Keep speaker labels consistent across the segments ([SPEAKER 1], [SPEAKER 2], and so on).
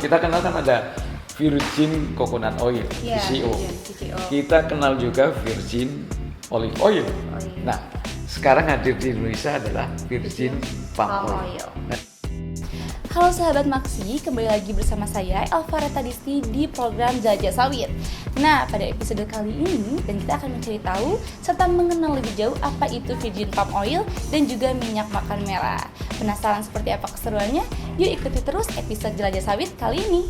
[SPEAKER 1] kita kenal kan ada virgin coconut oil,
[SPEAKER 2] Iya,
[SPEAKER 1] VCO.
[SPEAKER 2] VCO.
[SPEAKER 1] Kita kenal juga virgin olive oil. Nah, sekarang hadir di Indonesia adalah virgin palm oil.
[SPEAKER 2] Halo sahabat Maksi, kembali lagi bersama saya Elvareta Disti di program Jelajah Sawit. Nah, pada episode kali ini kita akan mencari tahu serta mengenal lebih jauh apa itu virgin palm oil dan juga minyak makan merah. Penasaran seperti apa keseruannya? Yuk ikuti terus episode Jelajah Sawit kali ini.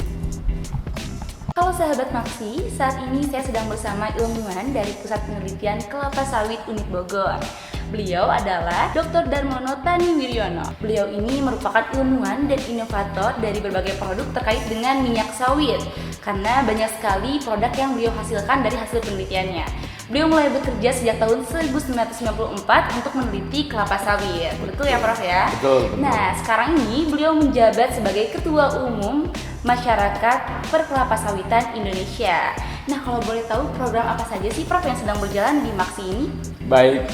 [SPEAKER 2] Halo sahabat Maksi, saat ini saya sedang bersama ilmuwan dari Pusat Penelitian Kelapa Sawit Unit Bogor. Beliau adalah Dr. Darmono Tani Wiryono. Beliau ini merupakan ilmuwan dan inovator dari berbagai produk terkait dengan minyak sawit. Karena banyak sekali produk yang beliau hasilkan dari hasil penelitiannya. Beliau mulai bekerja sejak tahun 1994 untuk meneliti kelapa sawit. Betul ya Prof ya?
[SPEAKER 1] Betul.
[SPEAKER 2] Nah, sekarang ini beliau menjabat sebagai Ketua Umum Masyarakat Perkelapa Sawitan Indonesia. Nah, kalau boleh tahu program apa saja sih Prof yang sedang berjalan di Maksi ini?
[SPEAKER 1] Baik,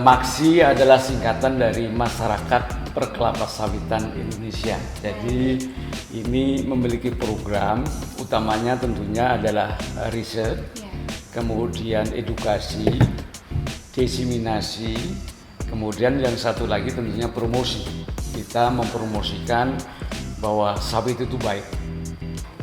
[SPEAKER 1] Maksi adalah singkatan dari Masyarakat Perkelapa Sawitan Indonesia. Jadi ini memiliki program, utamanya tentunya adalah riset, kemudian edukasi, diseminasi, kemudian yang satu lagi tentunya promosi. Kita mempromosikan bahwa sawit itu baik.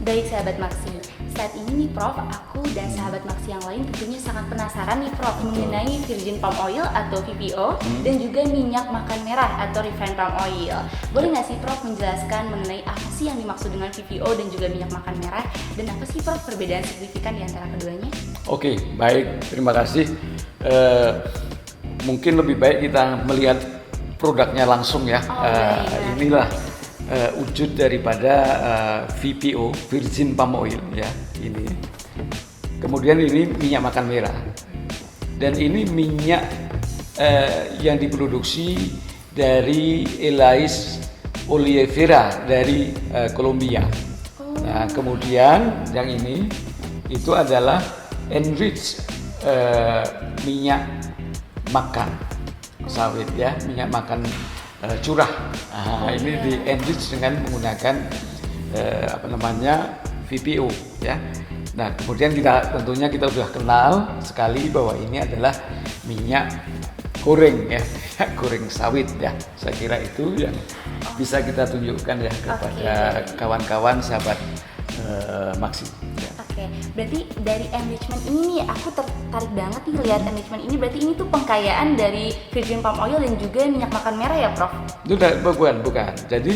[SPEAKER 2] Baik sahabat Maksi, saat ini nih Prof, aku dan sahabat Maksi yang lain tentunya sangat penasaran nih Prof mengenai virgin palm oil atau VPO dan juga minyak makan merah atau refined palm oil. Boleh nggak sih Prof menjelaskan mengenai apa sih yang dimaksud dengan VPO dan juga minyak makan merah dan apa sih Prof perbedaan signifikan di antara keduanya?
[SPEAKER 1] Oke, baik, terima kasih. Mungkin lebih baik kita melihat produknya langsung ya. Inilah wujud daripada VPO, virgin palm oil ya, ini. Kemudian ini minyak makan merah. Dan ini minyak yang diproduksi dari Elais oleifera dari Kolombia. Nah, kemudian yang ini itu adalah enriched minyak makan sawit ya, minyak makan curah. Ini di enrich dengan menggunakan VPO ya. Nah, kemudian tentunya kita sudah kenal sekali bahwa ini adalah minyak goreng ya, minyak goreng sawit ya. Saya kira itu yang bisa kita tunjukkan ya kepada kawan-kawan sahabat Maksi. Ya.
[SPEAKER 2] Oke, berarti dari enrichment ini nih aku tertarik banget nih lihat enrichment ini, berarti ini tuh pengkayaan dari virgin palm oil dan juga minyak makan merah ya Prof?
[SPEAKER 1] Itu bukan. Jadi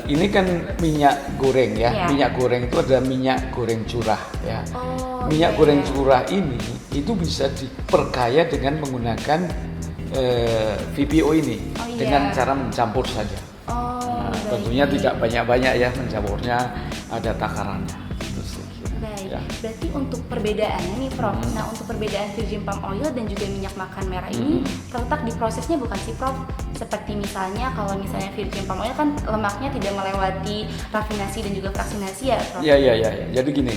[SPEAKER 1] ini kan minyak goreng ya. Minyak goreng itu ada minyak goreng curah ya. Minyak goreng curah ini itu bisa diperkaya dengan menggunakan VPO ini dengan cara mencampur saja. Tentunya tidak banyak-banyak ya mencampurnya, ada takarannya.
[SPEAKER 2] Baik, berarti untuk perbedaannya nih Prof, nah untuk perbedaan virgin palm oil dan juga minyak makan merah ini terletak di prosesnya bukan sih Prof? Seperti misalnya kalau misalnya virgin palm oil kan lemaknya tidak melewati rafinasi dan juga fraksinasi ya Prof?
[SPEAKER 1] Iya. Jadi gini,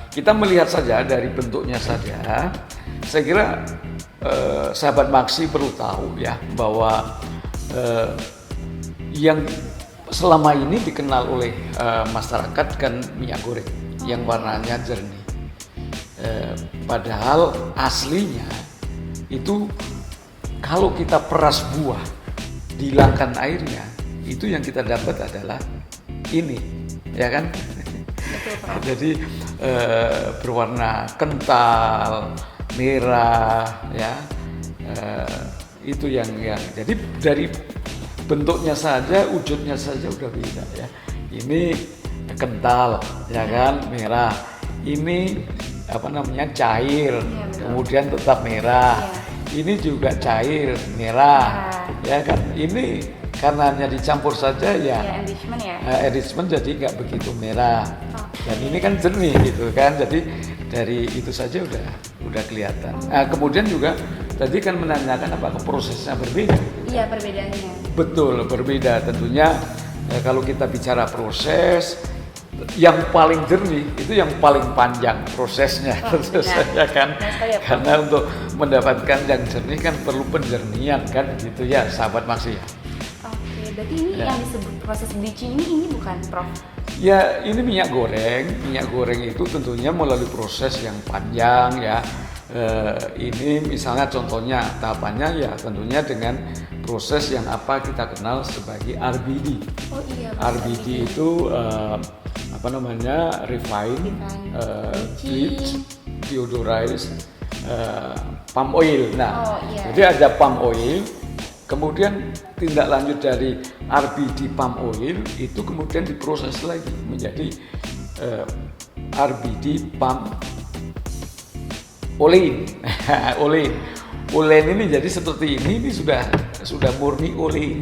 [SPEAKER 1] kita melihat saja dari bentuknya saja, saya kira sahabat Maksi perlu tahu ya bahwa yang selama ini dikenal oleh masyarakat kan minyak goreng yang warnanya jernih. Padahal aslinya itu kalau kita peras buah, dihilangkan airnya, itu yang kita dapat adalah ini, ya kan? Jadi berwarna kental, merah, ya. Itu yang jadi dari bentuknya saja, wujudnya saja udah beda ya. Ini kental, ya kan, merah. Ini cair, kemudian tetap merah. Ini juga cair, merah, ya kan. Ini karena hanya dicampur saja ya. Enrichment jadi nggak begitu merah. Dan ini kan jernih gitu kan. Jadi dari itu saja udah kelihatan. Nah, kemudian juga tadi kan menanyakan apakah prosesnya berbeda.
[SPEAKER 2] Iya, perbedaannya.
[SPEAKER 1] Betul, berbeda tentunya. Kalau kita bicara proses, yang paling jernih itu yang paling panjang prosesnya, tentu saja kan. Karena untuk mendapatkan yang jernih kan perlu penjernihan kan, gitu ya, sahabat Maksi.
[SPEAKER 2] Berarti ini yang disebut proses bleaching ini bukan Prof?
[SPEAKER 1] Ya, ini minyak goreng. Minyak goreng itu tentunya melalui proses yang panjang ya. Ini misalnya contohnya tahapannya ya tentunya dengan proses yang apa kita kenal sebagai RBD.
[SPEAKER 2] Oh iya.
[SPEAKER 1] RBD itu apa namanya refined, bleached, deodorized, palm oil. Nah, jadi ada palm oil. Kemudian tindak lanjut dari RBD palm oil itu kemudian diproses lagi menjadi RBD palm olein. Olein ini jadi seperti ini sudah murni olein.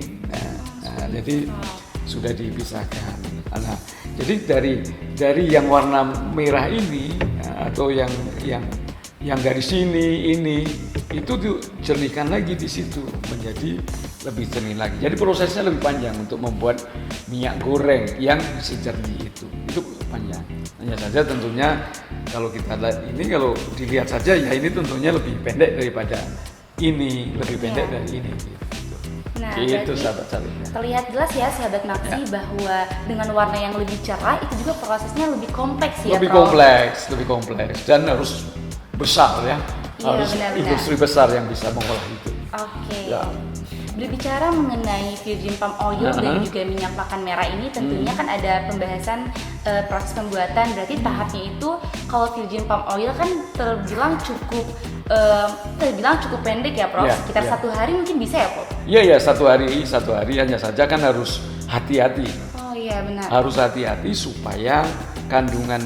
[SPEAKER 1] Nah, jadi sudah dipisahkan. Nah, jadi dari yang warna merah ini atau yang dari sini ini itu dijernihkan lagi di situ menjadi lebih jernih lagi. Jadi prosesnya lebih panjang untuk membuat minyak goreng yang sejernih itu panjang. Hanya saja tentunya kalau kita lihat ini, kalau dilihat saja ya ini tentunya lebih pendek daripada ini, lebih pendek dari ini.
[SPEAKER 2] Nah,
[SPEAKER 1] itu sahabat Sawit.
[SPEAKER 2] Terlihat jelas ya sahabat Maksi bahwa dengan warna yang lebih cerah itu juga prosesnya lebih kompleks ya.
[SPEAKER 1] Lebih kompleks dan harus besar ya. Harus benar-benar industri besar yang bisa mengolah itu.
[SPEAKER 2] Oke. Ya. Berbicara mengenai virgin palm oil dan juga minyak makan merah ini tentunya kan ada pembahasan proses pembuatan. Berarti tahapnya itu kalau virgin palm oil kan terbilang cukup pendek ya Prof. Sekitar 1 hari mungkin bisa ya Prof?
[SPEAKER 1] Iya, 1 hari hanya saja kan harus hati-hati.
[SPEAKER 2] Oh iya benar.
[SPEAKER 1] Harus hati-hati supaya kandungan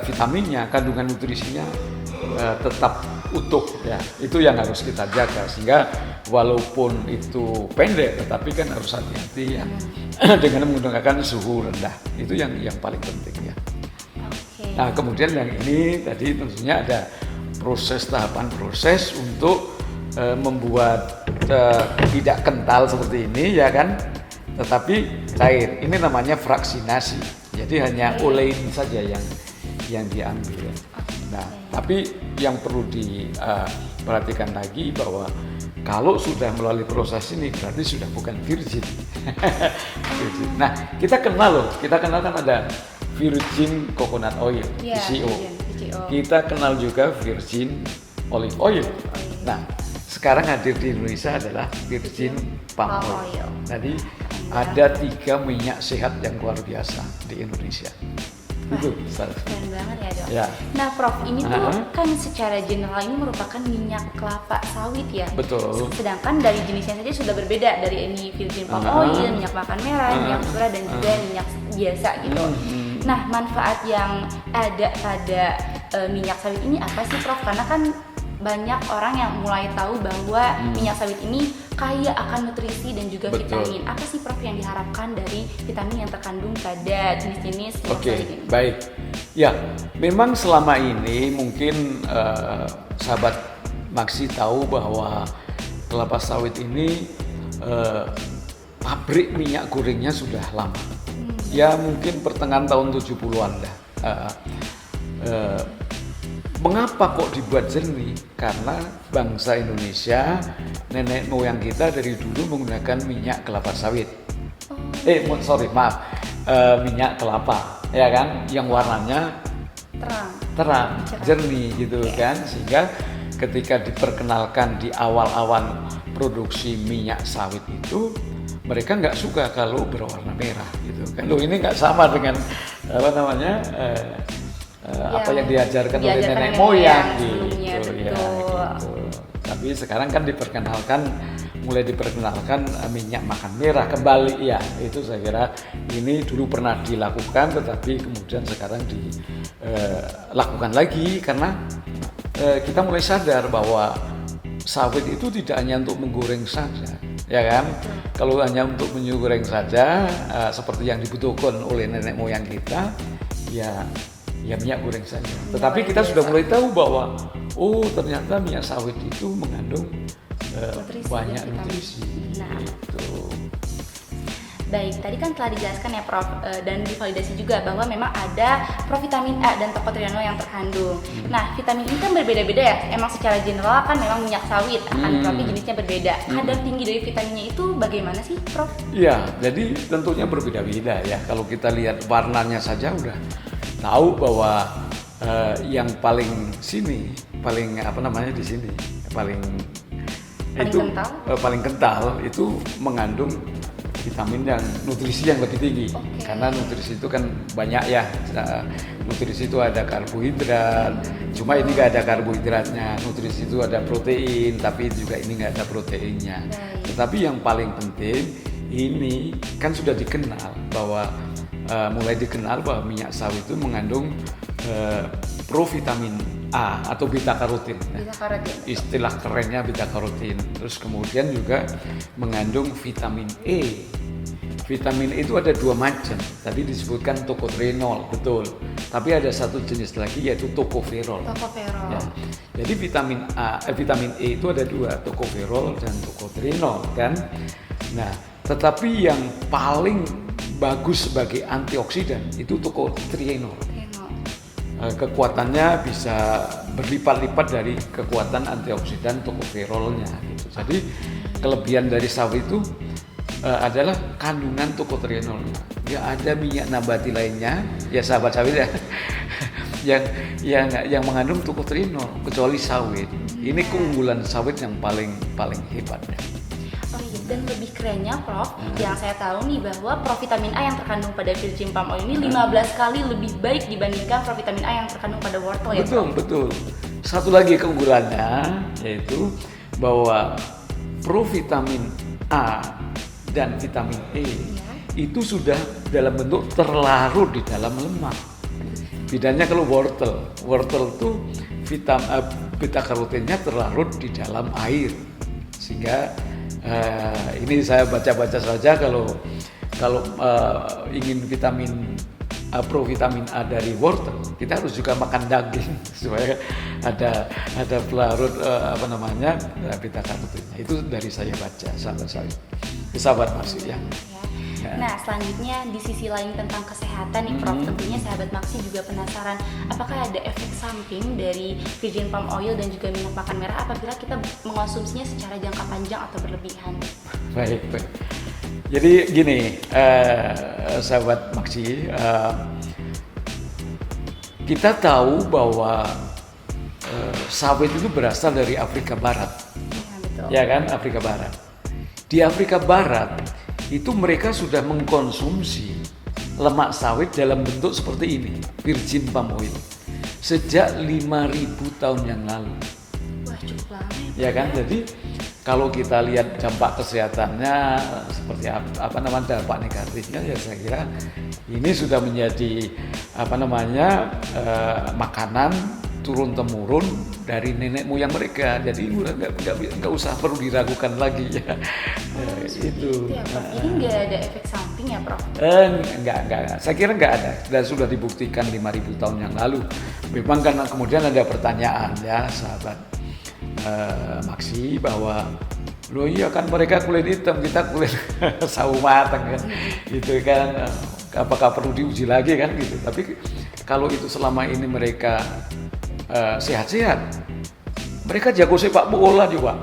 [SPEAKER 1] vitaminnya, kandungan nutrisinya tetap utuh ya. Itu yang harus kita jaga sehingga walaupun itu pendek tetapi kan harus hati-hati ya dengan menggunakan suhu rendah. Itu yang paling penting ya.
[SPEAKER 2] Okay.
[SPEAKER 1] Nah, kemudian yang ini tadi tentunya ada tahapan proses untuk membuat tidak kental seperti ini ya kan, tetapi cair. Ini namanya fraksinasi. Jadi hanya olein saja yang diambil. Nah, tapi yang perlu diperhatikan lagi bahwa kalau sudah melalui proses ini berarti sudah bukan virgin. Nah, kita kenal kan ada virgin coconut oil, VCO. Kita kenal juga virgin olive oil. Nah, sekarang hadir di Indonesia adalah virgin palm oil. Jadi ada 3 minyak sehat yang luar biasa di Indonesia. Itu
[SPEAKER 2] keren banget ya Dok.
[SPEAKER 1] Ya.
[SPEAKER 2] Nah Prof, ini tuh kan secara general ini merupakan minyak kelapa sawit ya.
[SPEAKER 1] Betul.
[SPEAKER 2] Sedangkan dari jenisnya saja sudah berbeda, dari ini virgin palm oil, minyak makan merah, minyak curah dan juga minyak biasa gitu. Nah, manfaat yang ada pada minyak sawit ini apa sih Prof? Karena kan banyak orang yang mulai tahu bahwa minyak sawit ini kaya akan nutrisi dan juga vitamin. Apa sih Prof yang diharapkan dari vitamin yang terkandung pada jenis-jenis minyak sawit ini?
[SPEAKER 1] Baik. Ya, memang selama ini mungkin sahabat Maksi tahu bahwa kelapa sawit ini pabrik minyak gorengnya sudah lama. Ya mungkin pertengahan tahun 70-an dah. Mengapa kok dibuat jernih? Karena bangsa Indonesia, nenek moyang kita dari dulu menggunakan minyak kelapa sawit. Minyak kelapa, ya kan? Yang warnanya terang, jernih gitu kan? Sehingga ketika diperkenalkan di awal-awal produksi minyak sawit itu, mereka nggak suka kalau berwarna merah gitu kan? Loh, ini nggak sama dengan apa yang diajarkan oleh nenek moyang gitu ya gitu. Tapi sekarang kan mulai diperkenalkan minyak makan merah kembali ya. Itu saya kira ini dulu pernah dilakukan tetapi kemudian sekarang dilakukan lagi karena kita mulai sadar bahwa sawit itu tidak hanya untuk menggoreng saja, ya kan? Kalau hanya untuk menggoreng saja seperti yang dibutuhkan oleh nenek moyang kita, ya minyak goreng saja. Tetapi kita sudah mulai tahu bahwa ternyata minyak sawit itu mengandung banyak nutrisi.
[SPEAKER 2] Nah.
[SPEAKER 1] Gitu.
[SPEAKER 2] Baik, tadi kan telah dijelaskan ya Prof, dan divalidasi juga bahwa memang ada provitamin A dan tokotrienol yang terkandung. Nah, vitamin ini kan berbeda-beda ya. Emang secara general kan memang minyak sawit, tapi jenisnya berbeda. Kadar tinggi dari vitaminnya itu bagaimana sih, Prof?
[SPEAKER 1] Ya, jadi tentunya berbeda-beda ya. Kalau kita lihat warnanya saja udah tahu bahwa yang paling sini, paling di sini, paling
[SPEAKER 2] kental?
[SPEAKER 1] Paling kental itu mengandung vitamin dan nutrisi yang lebih tinggi. Karena nutrisi itu kan banyak ya. Nutrisi itu ada karbohidrat, cuma ini nggak ada karbohidratnya. Nutrisi itu ada protein, tapi juga ini nggak ada proteinnya. Tetapi yang paling penting ini kan sudah dikenal bahwa mulai dikenal bahwa minyak sawit itu mengandung provitamin A atau beta karotin. Istilah kerennya beta karotin. Terus kemudian juga mengandung vitamin E. Vitamin E itu ada 2 macam. Tadi disebutkan tokotrienol, betul. Tapi ada satu jenis lagi yaitu tokoferol. Ya. Jadi vitamin E itu ada 2, tokoferol dan tokotrienol kan. Nah, tetapi yang paling bagus sebagai antioksidan itu tokotrienol. Kekuatannya bisa berlipat-lipat dari kekuatan antioksidan tokoferolnya gitu. Jadi kelebihan dari sawit itu adalah kandungan tokotrienolnya. Ya ada minyak nabati lainnya ya sahabat sawit ya yang mengandung tokotrienol kecuali sawit. Ini keunggulan sawit yang paling hebat ya.
[SPEAKER 2] Oh iya, dan lebih kerennya Prof, yang saya tahu nih bahwa provitamin A yang terkandung pada virgin palm oil ini 15 kali lebih baik dibandingkan provitamin A yang terkandung pada wortel ya.
[SPEAKER 1] Betul. Satu lagi keunggulannya yaitu bahwa provitamin A dan vitamin E itu sudah dalam bentuk terlarut di dalam lemak. Bedanya kalau wortel itu beta karotinnya terlarut di dalam air, sehingga ini saya baca-baca saja kalau ingin provitamin A dari wortel, kita harus juga makan daging supaya ada pelarut beta karotinnya. Itu dari saya baca, sahabat Maksi ya.
[SPEAKER 2] Nah, selanjutnya di sisi lain tentang kesehatan nih Prof, tentunya sahabat Maksi juga penasaran apakah ada efek samping dari virgin palm oil dan juga minyak makan merah apabila kita mengonsumsinya secara jangka panjang atau berlebihan.
[SPEAKER 1] Baik. Jadi gini, sahabat Maksi, kita tahu bahwa sawit itu berasal dari Afrika Barat.
[SPEAKER 2] Ya, betul.
[SPEAKER 1] Ya kan, Afrika Barat. Di Afrika Barat itu mereka sudah mengkonsumsi lemak sawit dalam bentuk seperti ini, virgin palm oil, sejak 5.000 tahun yang lalu.
[SPEAKER 2] Wah, cukup lama
[SPEAKER 1] ya kan, jadi kalau kita lihat dampak kesehatannya seperti dampak negatifnya, ya saya kira ini sudah menjadi makanan turun temurun dari nenek moyang mereka. Jadi nggak usah perlu diragukan lagi ya. Itu.
[SPEAKER 2] Ya, Prof. Jadi nggak ada efek samping ya Prof?
[SPEAKER 1] Enggak. Saya kira nggak ada. Dan sudah dibuktikan 5.000 tahun yang lalu. Memang karena kemudian ada pertanyaan ya sahabat Maksi bahwa loh iya kan mereka kulit hitam, kita kulit sawo matang kan, gitu kan, apakah perlu diuji lagi kan gitu. Tapi kalau itu selama ini mereka sehat-sehat, mereka jago sepak bola juga.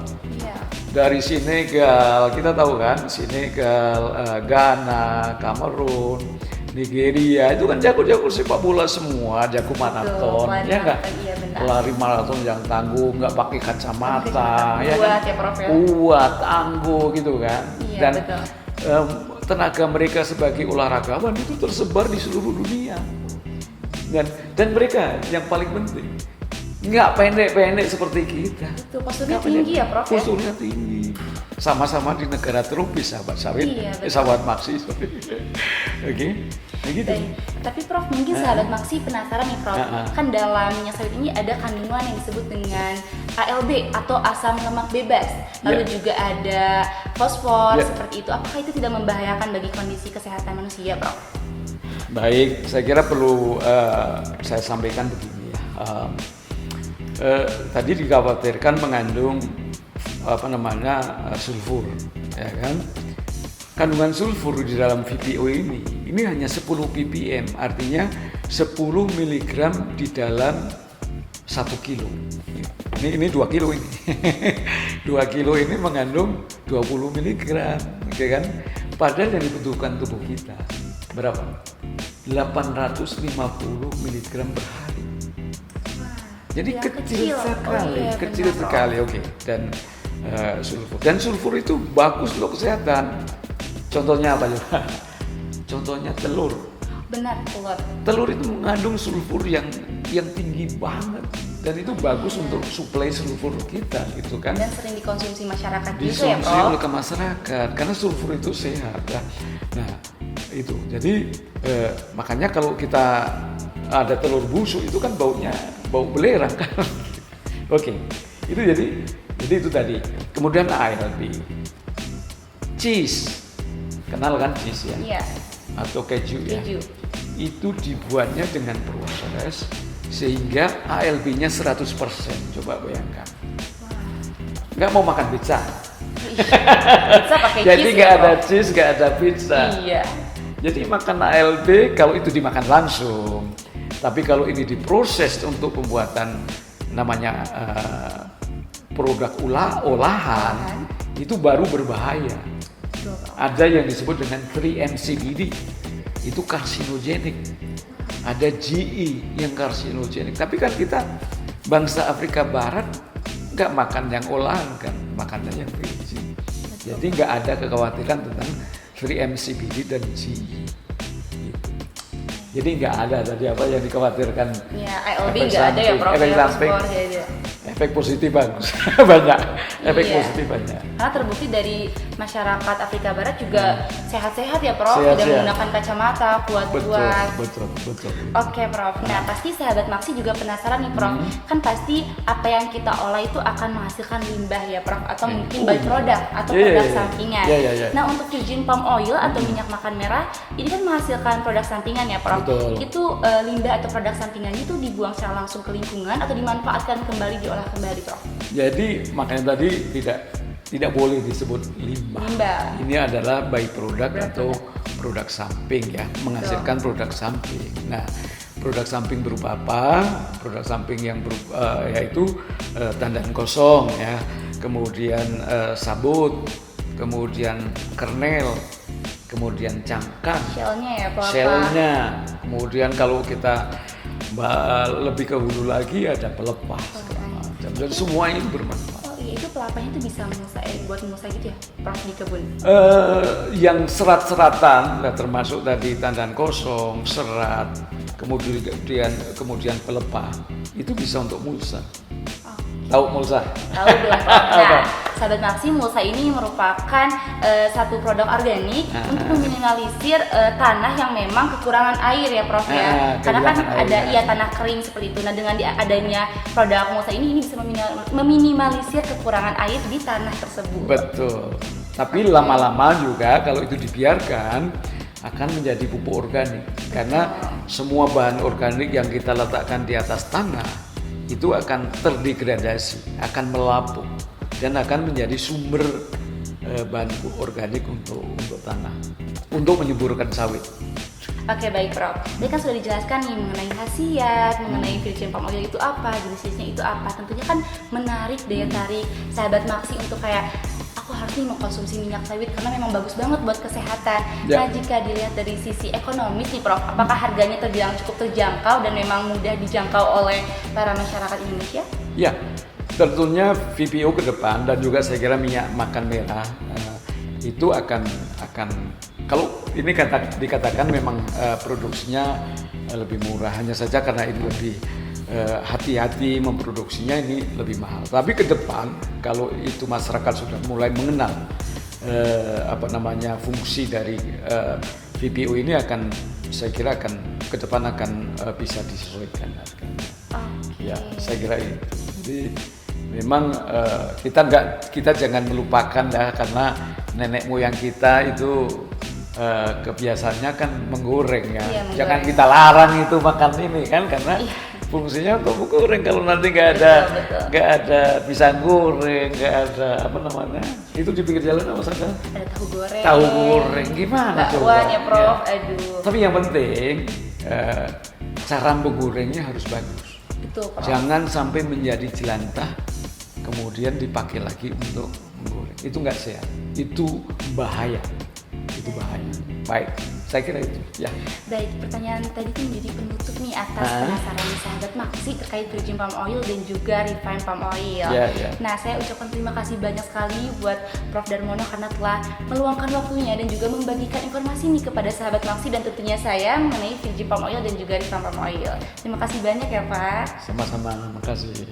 [SPEAKER 1] Dari Senegal, kita tahu kan, Senegal, Ghana, Kamerun, Nigeria, itu kan jago-jago sepak bola semua, jago maraton, ya nggak? Lari maraton yang tangguh, nggak pakai kacamata, ya kan? Kuat, tangguh gitu kan.
[SPEAKER 2] Iya,
[SPEAKER 1] dan
[SPEAKER 2] betul.
[SPEAKER 1] Tenaga mereka sebagai olahragawan itu tersebar di seluruh dunia. Dan mereka yang paling penting, nggak pendek-pendek seperti kita.
[SPEAKER 2] Itu posturnya tinggi ya Prof?
[SPEAKER 1] Posturnya tinggi. Sama-sama di negara tropis sahabat sawit, sahabat Maksi. Oke. Begitu.
[SPEAKER 2] Tapi Prof, mungkin sahabat Maksi penasaran nih Prof, kan dalam minyak sawit ini ada kandungan yang disebut dengan ALB atau asam lemak bebas, lalu juga ada fosfor seperti itu. Apakah itu tidak membahayakan bagi kondisi kesehatan manusia, Prof?
[SPEAKER 1] Baik, saya kira perlu saya sampaikan begini ya. Tadi dikhawatirkan mengandung sulfur, ya kan? kandungan sulfur di dalam VPO ini hanya 10 ppm, artinya 10 mg di dalam 1 kilo. Ini 2 kilo ini. 2 kilo ini mengandung 20 mg, oke kan? Padahal yang dibutuhkan tubuh kita berapa? 850 mg per hari. Jadi
[SPEAKER 2] yang
[SPEAKER 1] kecil sekali,
[SPEAKER 2] iya,
[SPEAKER 1] kecil
[SPEAKER 2] benar,
[SPEAKER 1] sekali, oke. Dan sulfur. Dan sulfur itu bagus untuk kesehatan. Contohnya apa ya? Contohnya telur.
[SPEAKER 2] Benar, telur.
[SPEAKER 1] Telur itu mengandung sulfur yang tinggi banget, dan itu bagus untuk suplai sulfur kita, gitu kan?
[SPEAKER 2] Dan sering dikonsumsi masyarakat juga ya,
[SPEAKER 1] Dikonsumsi
[SPEAKER 2] Prof?
[SPEAKER 1] oleh ke masyarakat karena sulfur itu sehat ya. Nah itu jadi makanya kalau kita ada telur busuk itu kan baunya bau belerang kan. Oke, itu jadi itu tadi. Kemudian ALB, cheese, kenal kan cheese ya?
[SPEAKER 2] Iya.
[SPEAKER 1] Atau keju ya?
[SPEAKER 2] Keju.
[SPEAKER 1] Itu dibuatnya dengan proses sehingga ALB-nya 100%. Coba bayangkan. Nggak mau makan pizza.
[SPEAKER 2] Pizza pakai
[SPEAKER 1] Jadi
[SPEAKER 2] cheese
[SPEAKER 1] nggak
[SPEAKER 2] ya,
[SPEAKER 1] ada
[SPEAKER 2] Prof?
[SPEAKER 1] cheese, nggak ada pizza.
[SPEAKER 2] Iya.
[SPEAKER 1] Jadi makan ALB kalau itu dimakan langsung. Tapi kalau ini diproses untuk pembuatan namanya produk olahan, itu baru berbahaya. Ada yang disebut dengan 3-MCBD, itu karsinogenik. Ada GE yang karsinogenik. Tapi kan kita bangsa Afrika Barat nggak makan yang olahan kan, makannya yang virgin. Jadi nggak ada kekhawatiran tentang 3-MCBD dan GE. Jadi nggak ada tadi apa yang dikhawatirkan.
[SPEAKER 2] Ya, ALB nggak ada ya, Prof?
[SPEAKER 1] Efek
[SPEAKER 2] Ya,
[SPEAKER 1] samping,
[SPEAKER 2] skor, ya.
[SPEAKER 1] efek positif bagus, banyak. Efek
[SPEAKER 2] Iya.
[SPEAKER 1] positif banyak.
[SPEAKER 2] Karena terbukti dari masyarakat Afrika Barat juga sehat-sehat ya, Prof?
[SPEAKER 1] Sehat-sehat.
[SPEAKER 2] Tidak menggunakan kacamata, kuat-kuat.
[SPEAKER 1] Betul.
[SPEAKER 2] Oke, Prof. Nah, pasti sahabat Maksi juga penasaran nih, Prof. Kan pasti apa yang kita olah itu akan menghasilkan limbah ya, Prof, atau mungkin byproduct atau produk sampingan.
[SPEAKER 1] Iya.
[SPEAKER 2] Nah, untuk virgin palm oil atau minyak makan merah, ini kan menghasilkan produk sampingan ya, Prof.
[SPEAKER 1] Betul.
[SPEAKER 2] Itu limbah atau produk sampingannya itu dibuang secara langsung ke lingkungan atau dimanfaatkan kembali, diolah kembali, Prof?
[SPEAKER 1] Jadi makanya tadi tidak boleh disebut limbah. Ini adalah byproduct atau produk samping ya, menghasilkan produk samping. Nah, produk samping berupa apa? Produk samping yang berupa, yaitu tandan kosong ya, kemudian sabut, kemudian kernel, kemudian cangkang,
[SPEAKER 2] Shellnya ya, Prof?
[SPEAKER 1] shellnya, kemudian kalau kita lebih ke hulu lagi ada pelepah segala macam, dan semua itu bermanfaat.
[SPEAKER 2] Oh iya, itu pelapanya itu bisa buat mulsa gitu ya, Prof, di kebun?
[SPEAKER 1] Yang serat-seratan, nah, termasuk tadi tandan kosong, serat, kemudian pelepah, itu bisa untuk mulsa. Tahu mulsa?
[SPEAKER 2] Tahu belum, Prof? Nah, sahabat Maksi, mulsa ini merupakan satu produk organik untuk meminimalisir tanah yang memang kekurangan air ya, Prof ya. Karena kan ada tanah kering seperti itu. Nah, dengan adanya produk mulsa ini bisa meminimalisir kekurangan air di tanah tersebut.
[SPEAKER 1] Betul. Tapi lama-lama juga kalau itu dibiarkan akan menjadi pupuk organik. Karena semua bahan organik yang kita letakkan di atas tanah itu akan terdegradasi, akan melapuk, dan akan menjadi sumber bahan organik untuk tanah, untuk menyuburkan sawit.
[SPEAKER 2] Oke, baik, Prof. Tadi kan sudah dijelaskan nih mengenai khasiat, mengenai virgin palm oil itu apa, jenis-jenisnya itu apa. Tentunya kan menarik daya tarik sahabat Maksi untuk kayak aku harus nih mengkonsumsi minyak sawit karena memang bagus banget buat kesehatan.
[SPEAKER 1] Ya.
[SPEAKER 2] Nah, jika dilihat dari sisi ekonomis nih, Prof, apakah harganya terbilang cukup terjangkau dan memang mudah dijangkau oleh para masyarakat Indonesia?
[SPEAKER 1] Ya, tentunya VPO ke depan dan juga saya kira minyak makan merah itu akan kalau ini dikatakan memang produksinya lebih murah, hanya saja karena ini lebih hati-hati memproduksinya, ini lebih mahal. Tapi ke depan kalau itu masyarakat sudah mulai mengenal fungsi dari VPO ini, saya kira ke depan akan bisa disesuaikan harganya. Ya, saya kira itu. Jadi memang kita jangan melupakan ya, karena nenek moyang kita itu kebiasaannya kan menggoreng ya.
[SPEAKER 2] Iya,
[SPEAKER 1] jangan kita larang itu makan ini kan, karena Fungsinya untuk goreng. Kalau nanti nggak ada pisang goreng, nggak ada apa namanya, itu di pinggir jalan apa saja?
[SPEAKER 2] Ada tahu goreng.
[SPEAKER 1] Tahu goreng gimana coba?
[SPEAKER 2] Bakwan ya Prof, aduh.
[SPEAKER 1] Tapi yang penting cara menggorengnya harus bagus.
[SPEAKER 2] Betul Prof.
[SPEAKER 1] Jangan sampai menjadi jelantah kemudian dipakai lagi untuk menggoreng. Itu nggak sehat. Itu bahaya. Itu bahaya. Baik, saya kira itu. Ya.
[SPEAKER 2] Baik, pertanyaan tadi tuh menjadi penutup nih atas penasaran sahabat Maksi terkait virgin palm oil dan juga refined palm oil.
[SPEAKER 1] Ya.
[SPEAKER 2] Nah, saya ucapkan terima kasih banyak sekali buat Prof Darmono karena telah meluangkan waktunya dan juga membagikan informasi nih kepada sahabat Maksi dan tentunya saya mengenai virgin palm oil dan juga refined palm oil. Terima kasih banyak ya Pak.
[SPEAKER 1] Sama-sama, makasih.